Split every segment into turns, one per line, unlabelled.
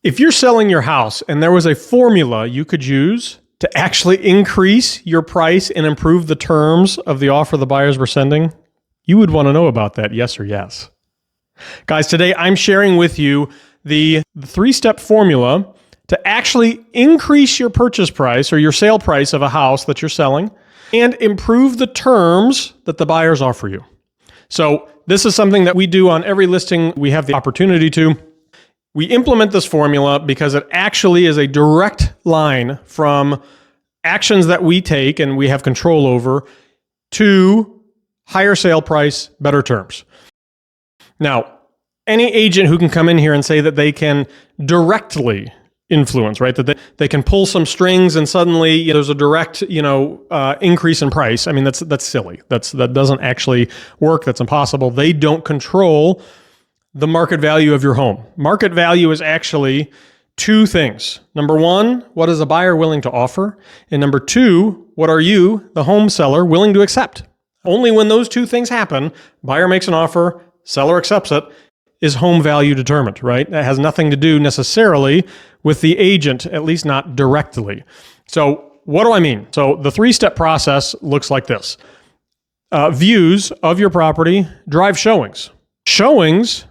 If you're selling your house and there was a formula you could use to actually increase your price and improve the terms of the offer the buyers were sending, you would want to know about that, yes or yes. Guys, today I'm sharing with you the three-step formula to actually increase your purchase price or your sale price of a house that you're selling and improve the terms that the buyers offer you. So this is something that we do on every listing we have the opportunity to. We implement this formula because it actually is a direct line from actions that we take and we have control over to higher sale price, better terms. Now, any agent who can come in here and say that they can directly influence, right? That they can pull some strings and suddenly there's a direct, increase in price. I mean, that's silly. That doesn't actually work. That's impossible. They don't control the market value of your home. Market value is actually two things. Number one, what is a buyer willing to offer? And number two, what are you, the home seller, willing to accept? Only when those two things happen, buyer makes an offer, seller accepts it, is home value determined, right? That has nothing to do necessarily with the agent, at least not directly. So what do I mean? So the three-step process looks like this. Views of your property drive showings. Showings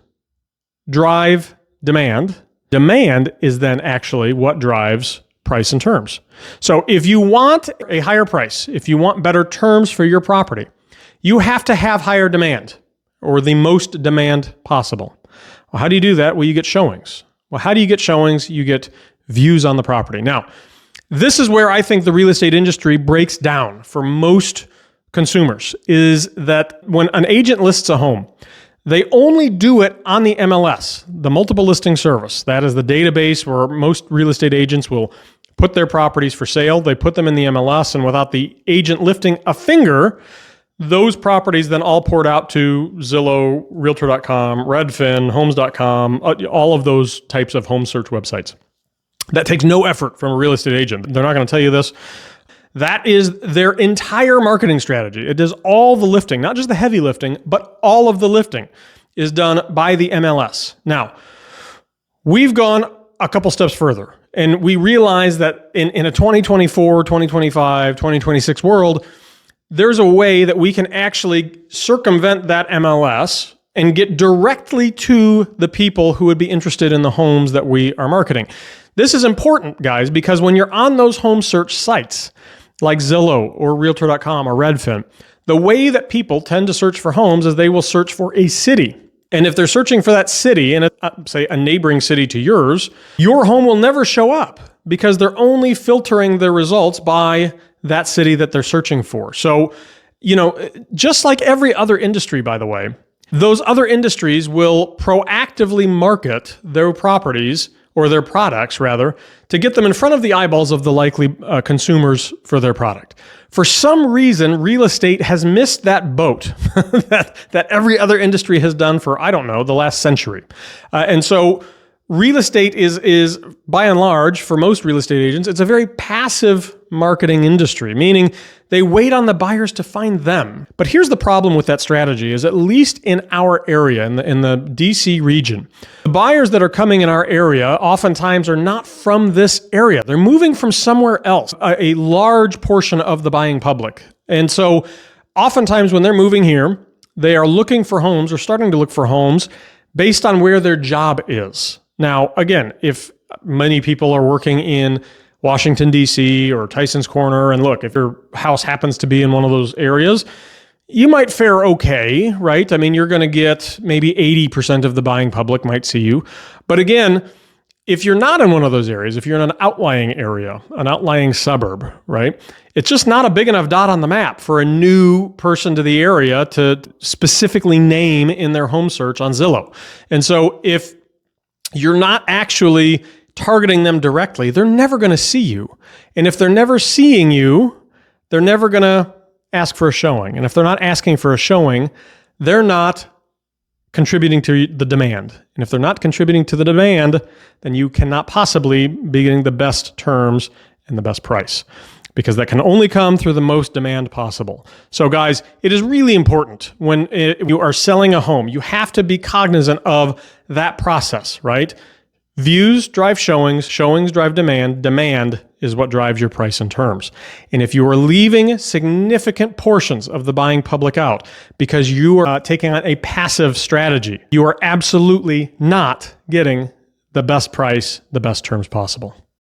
drive demand. Demand is then actually what drives price and terms. So if you want a higher price, if you want better terms for your property, you have to have higher demand or the most demand possible. Well, how do you do that? Well, you get showings. Well, how do you get showings? You get views on the property. Now, this is where I think the real estate industry breaks down for most consumers, is that when an agent lists a home, they only do it on the MLS, the multiple listing service. That is the database where most real estate agents will put their properties for sale. They put them in the MLS, and without the agent lifting a finger, those properties then all poured out to Zillow, Realtor.com, Redfin, Homes.com, all of those types of home search websites. That takes no effort from a real estate agent. They're not going to tell you this. That is their entire marketing strategy. It does all the lifting, not just the heavy lifting, but all of the lifting is done by the MLS. Now, we've gone a couple steps further, and we realize that in a 2024, 2025, 2026 world, there's a way that we can actually circumvent that MLS and get directly to the people who would be interested in the homes that we are marketing. This is important, guys, because when you're on those home search sites, like Zillow or Realtor.com or Redfin, the way that people tend to search for homes is they will search for a city. And if they're searching for that city in, say, a neighboring city to yours, your home will never show up because they're only filtering their results by that city that they're searching for. So, just like every other industry, by the way, those other industries will proactively market their properties or their products, rather, to get them in front of the eyeballs of the likely consumers for their product. For some reason, real estate has missed that boat that every other industry has done for, the last century. And so real estate is, by and large, for most real estate agents, it's a very passive marketing industry, meaning they wait on the buyers to find them. But here's the problem with that strategy is, at least in our area, in the DC region, the buyers that are coming in our area oftentimes are not from this area. They're moving from somewhere else, a large portion of the buying public. And so oftentimes when they're moving here, they are looking for homes or starting to look for homes based on where their job is. Now, again, if many people are working in Washington, D.C. or Tyson's Corner, and look, if your house happens to be in one of those areas, you might fare okay, right? I mean, you're going to get maybe 80% of the buying public might see you. But again, if you're not in one of those areas, if you're in an outlying area, an outlying suburb, right? It's just not a big enough dot on the map for a new person to the area to specifically name in their home search on Zillow. And so if you're not actually targeting them directly, they're never going to see you. And if they're never seeing you, they're never going to ask for a showing. And if they're not asking for a showing, they're not contributing to the demand. And if they're not contributing to the demand, then you cannot possibly be getting the best terms and the best price, because that can only come through the most demand possible. So guys, it is really important when you are selling a home, you have to be cognizant of that process, right? Views drive showings, showings drive demand, demand is what drives your price and terms. And if you are leaving significant portions of the buying public out because you are taking on a passive strategy, you are absolutely not getting the best price, the best terms possible.